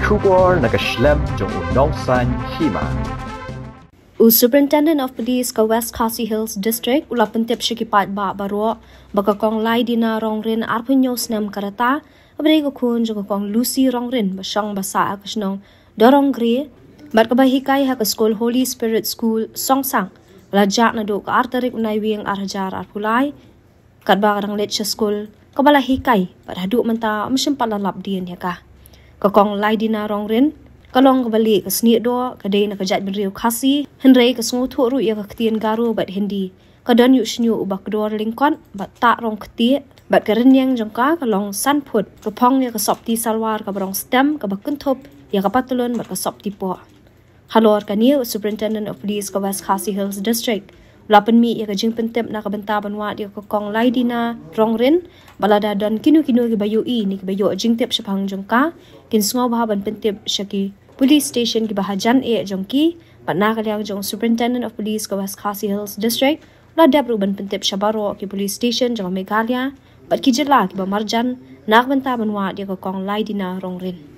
Kubor nakaslem jong unongsan hima. Superintendent of Police ka West Khasi Hills District ulapentip shikipat ba baro baka kong lai dina rongrin arpunyos nem karata abre ko kun jo kong Lucy rongrin basang basa akasnong dorong gre bat kabahikai ha ka school Holy Spirit School songsang lajak na do ka artarik unai wing arhajar arpulai kadba rang let school kabala hikai bat hadu menta msim palalap dian ya ka kong lai dina rongrin kalong kabali ka sni do kadai na kajat benriu khasi henrei ka sngu thu ru ya ka ktien garu bat hindi kadan yu snyu ubak dor lingkon bat ta rong ktie bat karenyang jongka kalong san phut ka phong ya ka sopti salwar ka brong stem ka bakun thop ya ka patulon bat ka sopti po halor ka ni Superintendent of Police ka West Khasi Hills District lapan mi ya ka jingpen tem na ka benta banwa ya ka kong lai dina rongrin balada don kinu ki bayu i ni ki bayu jingtep shapang jongka kin sngo ba ban pentep shaki Police Station ki bahajan jongki patna kalyang jong Superintendent of Police ka West Khasi Hills District la dabru ban pentep shabaro ki Police Station jong Meghalaya bat ki jela ki ba marjan nak benta banwa dia ka kong lai dina rongrin